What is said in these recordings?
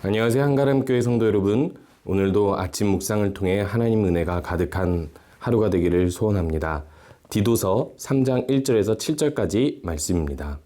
안녕하세요. 한가람교회 성도 여러분. 오늘도 아침 묵상을 통해 하나님 은혜가 가득한 하루가 되기를 소원합니다. 디도서 3장 1절에서 7절까지 말씀입니다.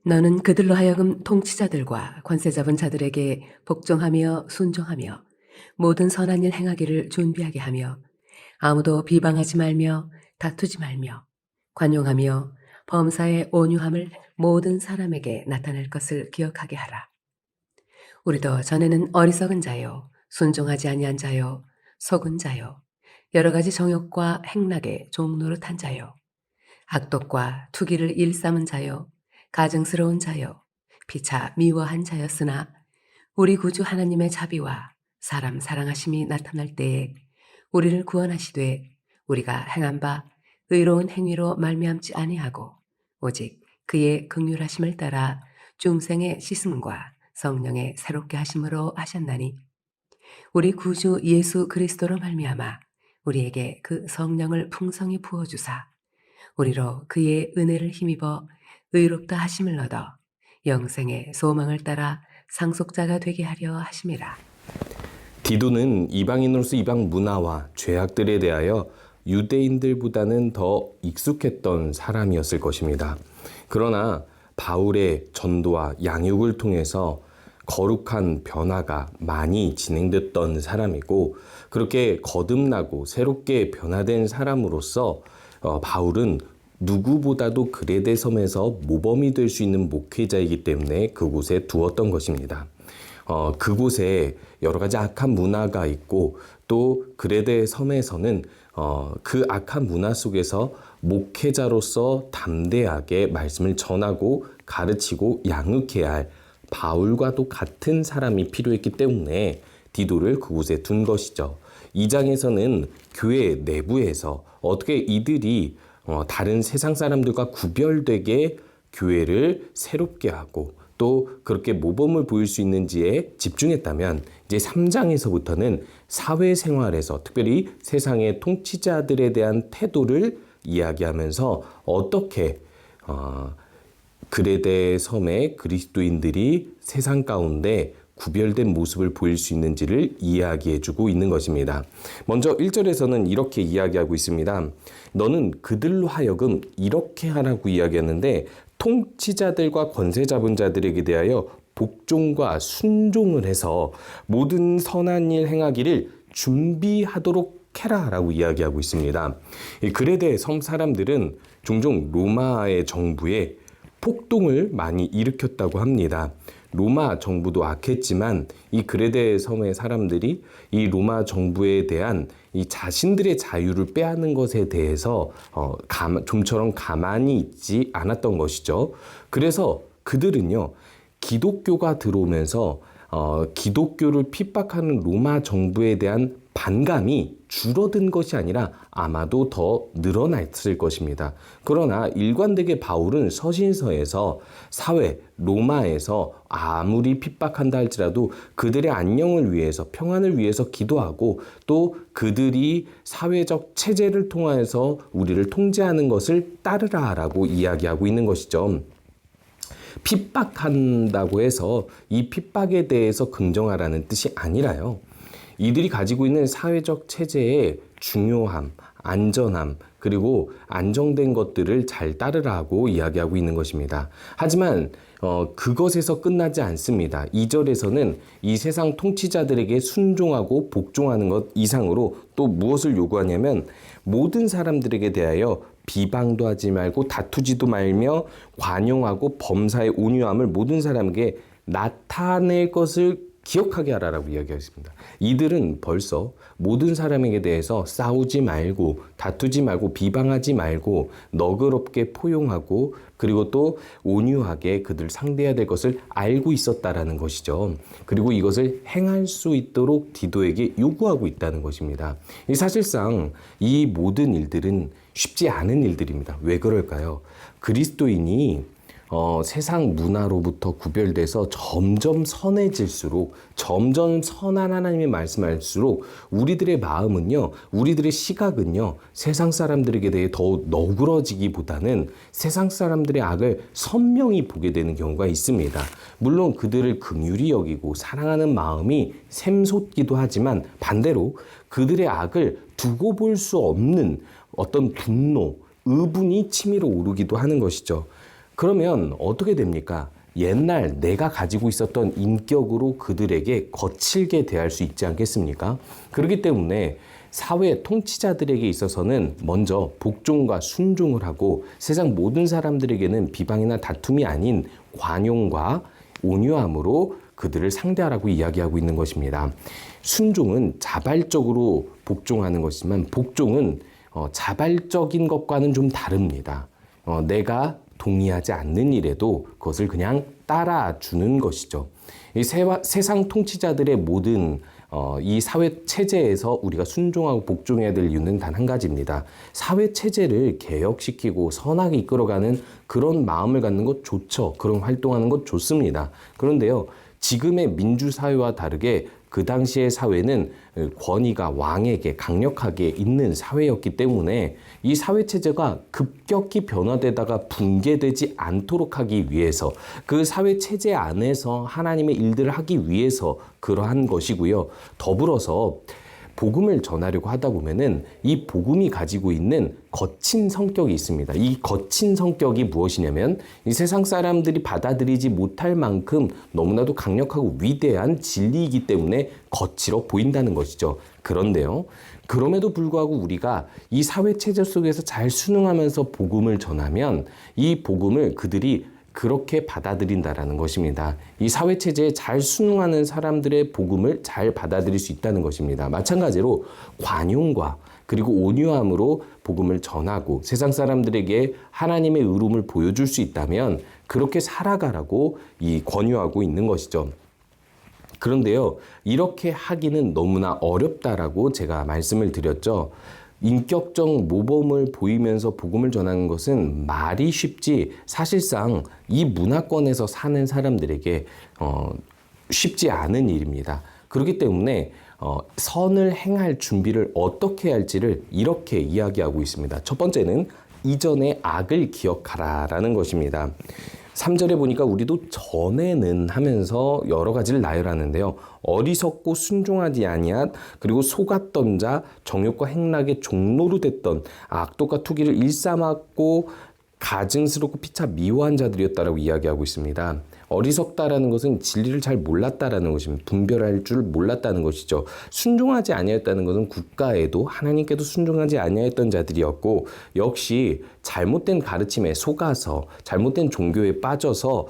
너는 그들로 하여금 통치자들과 권세 잡은 자들에게 복종하며 순종하며 모든 선한 일 행하기를 준비하게 하며 아무도 비방하지 말며 다투지 말며 관용하며 범사의 온유함을 모든 사람에게 나타낼 것을 기억하게 하라. 우리도 전에는 어리석은 자요, 순종하지 아니한 자요, 속은 자요, 여러 가지 정욕과 행락에 종노릇한 자요, 악독과 투기를 일삼은 자요, 가증스러운 자요, 피차 미워한 자였으나 우리 구주 하나님의 자비와 사람 사랑하심이 나타날 때에 우리를 구원하시되 우리가 행한 바 의로운 행위로 말미암지 아니하고 오직 그의 긍휼하심을 따라 중생의 씻음과 성령의 새롭게 하심으로 하셨나니 우리 구주 예수 그리스도로 말미암아 우리에게 그 성령을 풍성히 부어주사 우리로 그의 은혜를 힘입어 의롭다 하심을 얻어 영생의 소망을 따라 상속자가 되게 하려 하심이라. 디도는 이방인으로서 이방 문화와 죄악들에 대하여 유대인들보다는 더 익숙했던 사람이었을 것입니다. 그러나 바울의 전도와 양육을 통해서 거룩한 변화가 많이 진행됐던 사람이고, 그렇게 거듭나고 새롭게 변화된 사람으로서 바울은 누구보다도 그레데 섬에서 모범이 될 수 있는 목회자이기 때문에 그곳에 두었던 것입니다. 그곳에 여러 가지 악한 문화가 있고, 또 그레데 섬에서는 그 악한 문화 속에서 목회자로서 담대하게 말씀을 전하고 가르치고 양육해야 할 바울과도 같은 사람이 필요했기 때문에 디도를 그곳에 둔 것이죠. 2장에서는 교회 내부에서 어떻게 이들이 다른 세상 사람들과 구별되게 교회를 새롭게 하고 또 그렇게 모범을 보일 수 있는지에 집중했다면, 이제 3장에서부터는 사회생활에서 특별히 세상의 통치자들에 대한 태도를 이야기하면서 어떻게 그레데 섬의 그리스도인들이 세상 가운데 구별된 모습을 보일 수 있는지를 이야기해주고 있는 것입니다. 먼저 1절에서는 이렇게 이야기하고 있습니다. 너는 그들로 하여금 이렇게 하라고 이야기하는데, 통치자들과 권세 잡은 자들에게 대하여 복종과 순종을 해서 모든 선한 일 행하기를 준비하도록 해라라고 이야기하고 있습니다. 그레데 섬 사람들은 종종 로마의 정부에 폭동을 많이 일으켰다고 합니다. 로마 정부도 악했지만 이 그레데 섬의 사람들이 이 로마 정부에 대한 이 자신들의 자유를 빼앗는 것에 대해서 좀처럼 가만히 있지 않았던 것이죠. 그래서 그들은요, 기독교가 들어오면서 기독교를 핍박하는 로마 정부에 대한 반감이 줄어든 것이 아니라 아마도 더 늘어났을 것입니다. 그러나 일관되게 바울은 서신서에서 사회, 로마에서 아무리 핍박한다 할지라도 그들의 안녕을 위해서, 평안을 위해서 기도하고, 또 그들이 사회적 체제를 통해서 우리를 통제하는 것을 따르라라고 이야기하고 있는 것이죠. 핍박한다고 해서 이 핍박에 대해서 긍정하라는 뜻이 아니라요, 이들이 가지고 있는 사회적 체제의 중요함, 안전함, 그리고 안정된 것들을 잘 따르라고 이야기하고 있는 것입니다. 하지만 그것에서 끝나지 않습니다. 2절에서는 이 세상 통치자들에게 순종하고 복종하는 것 이상으로 또 무엇을 요구하냐면, 모든 사람들에게 대하여 비방도 하지 말고 다투지도 말며 관용하고 범사의 온유함을 모든 사람에게 나타낼 것을 기억하게 하라라고 이야기했습니다. 이들은 벌써 모든 사람에게 대해서 싸우지 말고 다투지 말고 비방하지 말고 너그럽게 포용하고, 그리고 또 온유하게 그들 상대해야 될 것을 알고 있었다라는 것이죠. 그리고 이것을 행할 수 있도록 디도에게 요구하고 있다는 것입니다. 사실상 이 모든 일들은 쉽지 않은 일들입니다. 왜 그럴까요? 그리스도인이 세상 문화로부터 구별돼서 점점 선해질수록, 점점 선한 하나님의 말씀할수록 우리들의 마음은요, 우리들의 시각은요, 세상 사람들에게 대해 더 너그러지기보다는 세상 사람들의 악을 선명히 보게 되는 경우가 있습니다. 물론 그들을 긍휼히 여기고 사랑하는 마음이 샘솟기도 하지만 반대로 그들의 악을 두고 볼 수 없는 어떤 분노, 의분이 치밀어 오르기도 하는 것이죠. 그러면 어떻게 됩니까? 옛날 내가 가지고 있었던 인격으로 그들에게 거칠게 대할 수 있지 않겠습니까? 그렇기 때문에 사회 통치자들에게 있어서는 먼저 복종과 순종을 하고 세상 모든 사람들에게는 비방이나 다툼이 아닌 관용과 온유함으로 그들을 상대하라고 이야기하고 있는 것입니다. 순종은 자발적으로 복종하는 것이지만 복종은 자발적인 것과는 좀 다릅니다. 내가 동의하지 않는 일에도 그것을 그냥 따라주는 것이죠. 이 세상 통치자들의 모든 이 사회 체제에서 우리가 순종하고 복종해야 될 이유는 단 한 가지입니다. 사회 체제를 개혁시키고 선하게 이끌어가는 그런 마음을 갖는 것 좋죠. 그런 활동하는 것 좋습니다. 그런데요, 지금의 민주사회와 다르게 그 당시의 사회는 권위가 왕에게 강력하게 있는 사회였기 때문에 이 사회체제가 급격히 변화되다가 붕괴되지 않도록 하기 위해서, 그 사회체제 안에서 하나님의 일들을 하기 위해서 그러한 것이고요. 더불어서 복음을 전하려고 하다 보면은 이 복음이 가지고 있는 거친 성격이 있습니다. 이 거친 성격이 무엇이냐면 이 세상 사람들이 받아들이지 못할 만큼 너무나도 강력하고 위대한 진리이기 때문에 거칠어 보인다는 것이죠. 그런데요, 그럼에도 불구하고 우리가 이 사회 체제 속에서 잘 순응하면서 복음을 전하면 이 복음을 그들이 그렇게 받아들인다라는 것입니다. 이 사회체제에 잘 순응하는 사람들의 복음을 잘 받아들일 수 있다는 것입니다. 마찬가지로 관용과 그리고 온유함으로 복음을 전하고 세상 사람들에게 하나님의 의로움을 보여줄 수 있다면 그렇게 살아가라고 권유하고 있는 것이죠. 그런데요, 이렇게 하기는 너무나 어렵다라고 제가 말씀을 드렸죠. 인격적 모범을 보이면서 복음을 전하는 것은 말이 쉽지 사실상 이 문화권에서 사는 사람들에게 쉽지 않은 일입니다. 그렇기 때문에 선을 행할 준비를 어떻게 해야 할지를 이렇게 이야기하고 있습니다. 첫 번째는 이전의 악을 기억하라라는 것입니다. 3절에 보니까 우리도 전에는 하면서 여러 가지를 나열하는데요. 어리석고 순종하지 아니한, 그리고 속았던 자, 정욕과 행락의 종로로 됐던, 악독과 투기를 일삼았고 가증스럽고 피차 미워한 자들이었다라고 이야기하고 있습니다. 어리석다라는 것은 진리를 잘 몰랐다라는 것입니다. 분별할 줄 몰랐다는 것이죠. 순종하지 아니했다는 것은 국가에도 하나님께도 순종하지 아니했던 자들이었고, 역시 잘못된 가르침에 속아서 잘못된 종교에 빠져서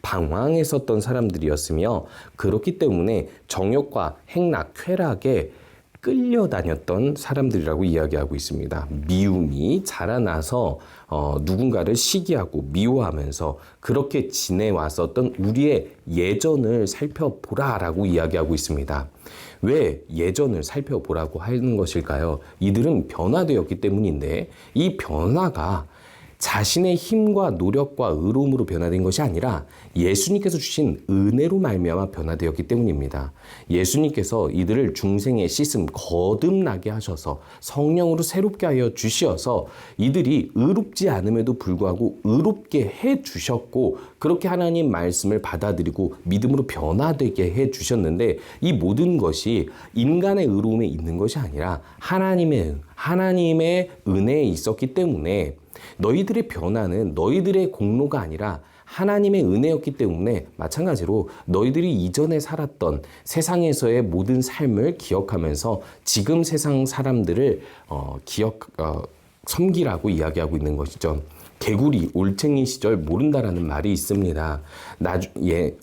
방황했었던 사람들이었으며, 그렇기 때문에 정욕과 행락, 쾌락에 끌려다녔던 사람들이라고 이야기하고 있습니다. 미움이 자라나서 누군가를 시기하고 미워하면서 그렇게 지내왔었던 우리의 예전을 살펴보라라고 이야기하고 있습니다. 왜 예전을 살펴보라고 하는 것일까요? 이들은 변화되었기 때문인데, 이 변화가 자신의 힘과 노력과 의로움으로 변화된 것이 아니라 예수님께서 주신 은혜로 말미암아 변화되었기 때문입니다. 예수님께서 이들을 중생의 씻음 거듭나게 하셔서 성령으로 새롭게 하여 주시어서 이들이 의롭지 않음에도 불구하고 의롭게 해 주셨고, 그렇게 하나님 말씀을 받아들이고 믿음으로 변화되게 해 주셨는데, 이 모든 것이 인간의 의로움에 있는 것이 아니라 하나님의 은혜에 있었기 때문에, 너희들의 변화는 너희들의 공로가 아니라 하나님의 은혜였기 때문에, 마찬가지로 너희들이 이전에 살았던 세상에서의 모든 삶을 기억하면서 지금 세상 사람들을 섬기라고 이야기하고 있는 것이죠. 개구리, 올챙이 시절 모른다라는 말이 있습니다.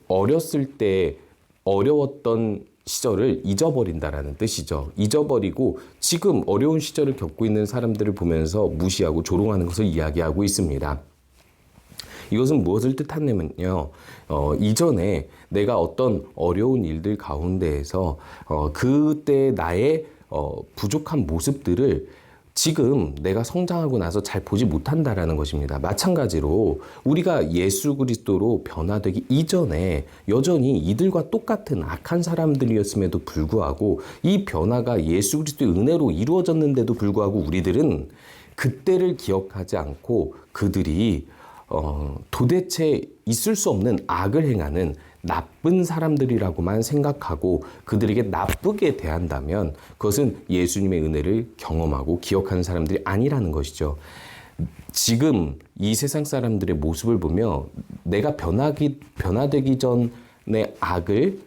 어렸을 때 어려웠던 시절을 잊어버린다라는 뜻이죠. 잊어버리고 지금 어려운 시절을 겪고 있는 사람들을 보면서 무시하고 조롱하는 것을 이야기하고 있습니다. 이것은 무엇을 뜻하냐면요, 이전에 내가 어떤 어려운 일들 가운데에서 그때 나의 부족한 모습들을 지금 내가 성장하고 나서 잘 보지 못한다라는 것입니다. 마찬가지로 우리가 예수 그리스도로 변화되기 이전에 여전히 이들과 똑같은 악한 사람들이었음에도 불구하고 이 변화가 예수 그리스도의 은혜로 이루어졌는데도 불구하고 우리들은 그때를 기억하지 않고 그들이 도대체 있을 수 없는 악을 행하는 나쁜 사람들이라고만 생각하고 그들에게 나쁘게 대한다면 그것은 예수님의 은혜를 경험하고 기억하는 사람들이 아니라는 것이죠. 지금 이 세상 사람들의 모습을 보며 내가 변화되기 전의 악을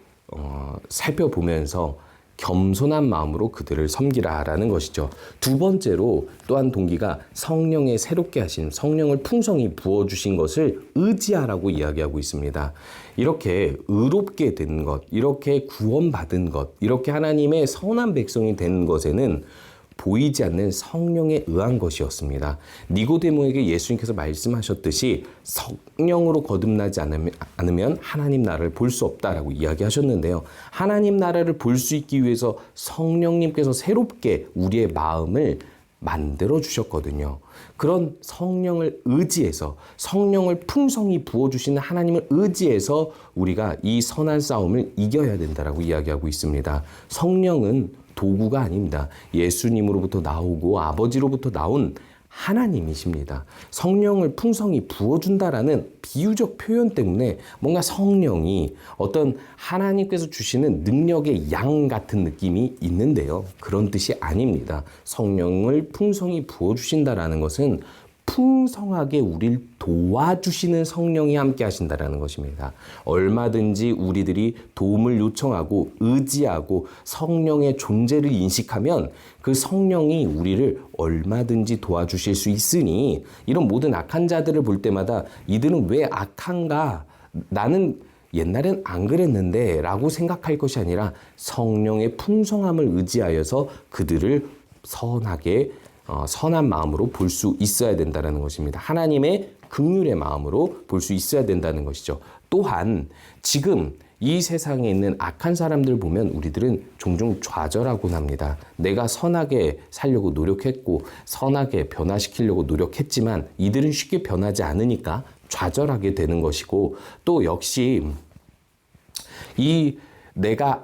살펴보면서 겸손한 마음으로 그들을 섬기라라는 것이죠. 두 번째로 또한 동기가 성령의 새롭게 하신 성령을 풍성히 부어주신 것을 의지하라고 이야기하고 있습니다. 이렇게 의롭게 된 것, 이렇게 구원받은 것, 이렇게 하나님의 선한 백성이 된 것에는 보이지 않는 성령에 의한 것이었습니다. 니고데모에게 예수님께서 말씀하셨듯이 성령으로 거듭나지 않으면 하나님 나라를 볼 수 없다라고 이야기하셨는데요. 하나님 나라를 볼 수 있기 위해서 성령님께서 새롭게 우리의 마음을 만들어 주셨거든요. 그런 성령을 의지해서 성령을 풍성히 부어주시는 하나님을 의지해서 우리가 이 선한 싸움을 이겨야 된다라고 이야기하고 있습니다. 성령은 도구가 아닙니다. 예수님으로부터 나오고 아버지로부터 나온 하나님이십니다. 성령을 풍성히 부어준다라는 비유적 표현 때문에 뭔가 성령이 어떤 하나님께서 주시는 능력의 양 같은 느낌이 있는데요. 그런 뜻이 아닙니다. 성령을 풍성히 부어주신다라는 것은 풍성하게 우리를 도와주시는 성령이 함께 하신다라는 것입니다. 얼마든지 우리들이 도움을 요청하고 의지하고 성령의 존재를 인식하면 그 성령이 우리를 얼마든지 도와주실 수 있으니 이런 모든 악한 자들을 볼 때마다 이들은 왜 악한가? 나는 옛날엔 안 그랬는데 라고 생각할 것이 아니라 성령의 풍성함을 의지하여서 그들을 선한 마음으로 볼 수 있어야 된다는 것입니다. 하나님의 긍휼의 마음으로 볼 수 있어야 된다는 것이죠. 또한 지금 이 세상에 있는 악한 사람들 보면 우리들은 종종 좌절하곤 합니다. 내가 선하게 살려고 노력했고 선하게 변화시키려고 노력했지만 이들은 쉽게 변하지 않으니까 좌절하게 되는 것이고 또 역시 내가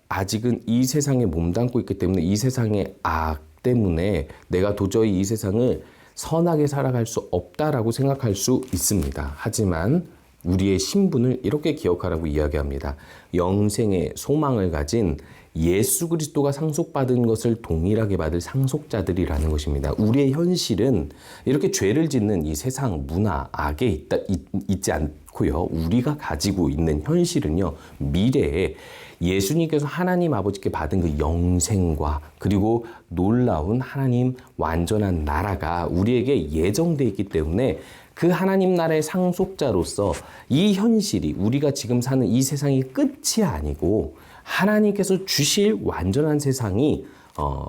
아직은 이 세상에 몸담고 있기 때문에 이 세상의 악 때문에 내가 도저히 이 세상을 선하게 살아갈 수 없다라고 생각할 수 있습니다. 하지만 우리의 신분을 이렇게 기억하라고 이야기합니다. 영생의 소망을 가진 예수 그리스도가 상속받은 것을 동일하게 받을 상속자들이라는 것입니다. 우리의 현실은 이렇게 죄를 짓는 이 세상 문화, 악에 있지 않고요. 우리가 가지고 있는 현실은요. 미래에 예수님께서 하나님 아버지께 받은 그 영생과 그리고 놀라운 하나님 완전한 나라가 우리에게 예정되어 있기 때문에 그 하나님 나라의 상속자로서 이 현실이 우리가 지금 사는 이 세상이 끝이 아니고 하나님께서 주실 완전한 세상이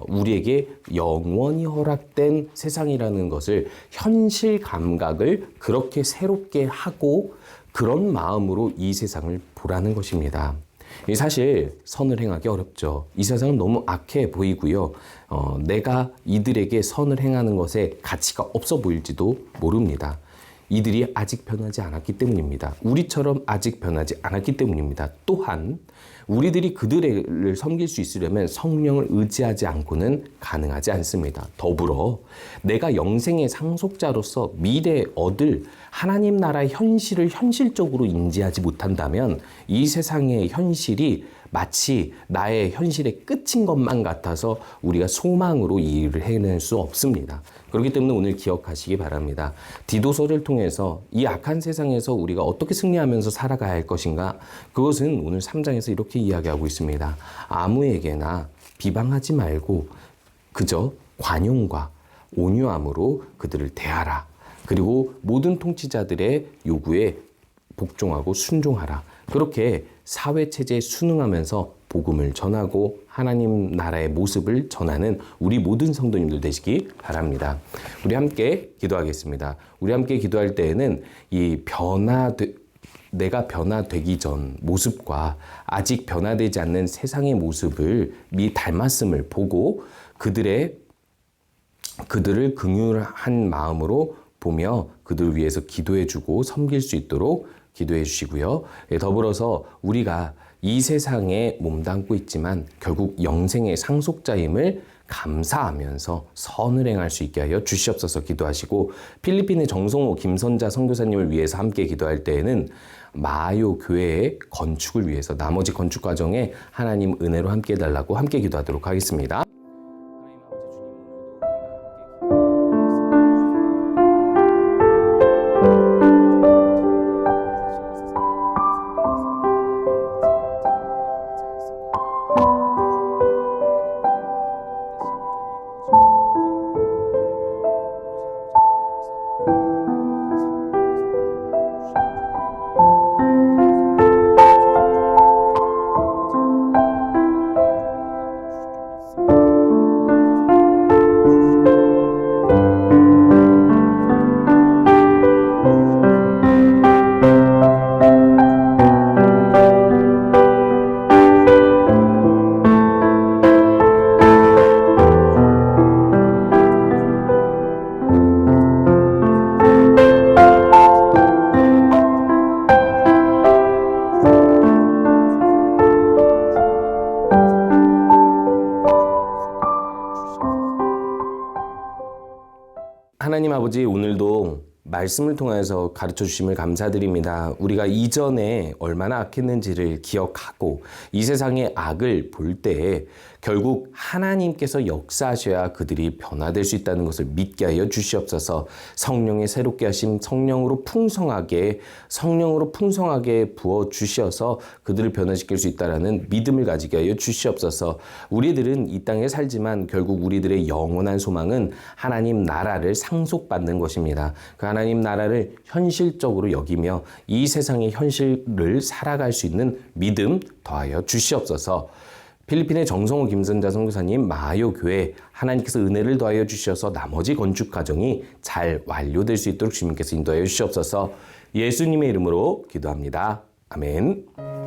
우리에게 영원히 허락된 세상이라는 것을 현실 감각을 그렇게 새롭게 하고 그런 마음으로 이 세상을 보라는 것입니다. 사실 선을 행하기 어렵죠. 이 세상은 너무 악해 보이고요. 내가 이들에게 선을 행하는 것에 가치가 없어 보일지도 모릅니다. 이들이 아직 변하지 않았기 때문입니다. 우리처럼 아직 변하지 않았기 때문입니다. 또한 우리들이 그들을 섬길 수 있으려면 성령을 의지하지 않고는 가능하지 않습니다. 더불어 내가 영생의 상속자로서 미래에 얻을 하나님 나라의 현실을 현실적으로 인지하지 못한다면 이 세상의 현실이 마치 나의 현실의 끝인 것만 같아서 우리가 소망으로 이 일을 해낼 수 없습니다. 그렇기 때문에 오늘 기억하시기 바랍니다. 디도서를 통해서 이 악한 세상에서 우리가 어떻게 승리하면서 살아가야 할 것인가? 그것은 오늘 3장에서 이렇게 이야기하고 있습니다. 아무에게나 비방하지 말고 그저 관용과 온유함으로 그들을 대하라. 그리고 모든 통치자들의 요구에 복종하고 순종하라. 그렇게 사회체제에 순응하면서 복음을 전하고 하나님 나라의 모습을 전하는 우리 모든 성도님들 되시기 바랍니다. 우리 함께 기도하겠습니다. 우리 함께 기도할 때에는 내가 변화되기 전 모습과 아직 변화되지 않는 세상의 모습을 닮았음을 보고 그들의 그들을 긍휼한 마음으로 보며 그들을 위해서 기도해주고 섬길 수 있도록 기도해 주시고요. 더불어서 우리가 이 세상에 몸담고 있지만 결국 영생의 상속자임을 감사하면서 선을 행할 수 있게 하여 주시옵소서 기도하시고, 필리핀의 정성호 김선자 선교사님을 위해서 함께 기도할 때에는 마요 교회의 건축을 위해서 나머지 건축 과정에 하나님 은혜로 함께 해달라고 함께 기도하도록 하겠습니다. 하나님 아버지, 오늘도 말씀을 통해서 가르쳐 주심을 감사드립니다. 우리가 이전에 얼마나 악했는지를 기억하고 이 세상의 악을 볼 때에 결국 하나님께서 역사하셔야 그들이 변화될 수 있다는 것을 믿게 하여 주시옵소서. 성령의 새롭게 하심, 성령으로 풍성하게 부어 주셔서 그들을 변화시킬 수 있다라는 믿음을 가지게 하여 주시옵소서. 우리들은 이 땅에 살지만 결국 우리들의 영원한 소망은 하나님 나라를 상속받는 것입니다. 그 하나님 나라를 현실적으로 여기며 이 세상의 현실을 살아갈 수 있는 믿음 더하여 주시옵소서. 필리핀의 정성호 김선자 선교사님 마요 교회, 하나님께서 은혜를 더하여 주셔서 나머지 건축 과정이 잘 완료될 수 있도록 주님께서 인도하여 주시옵소서. 예수님의 이름으로 기도합니다. 아멘.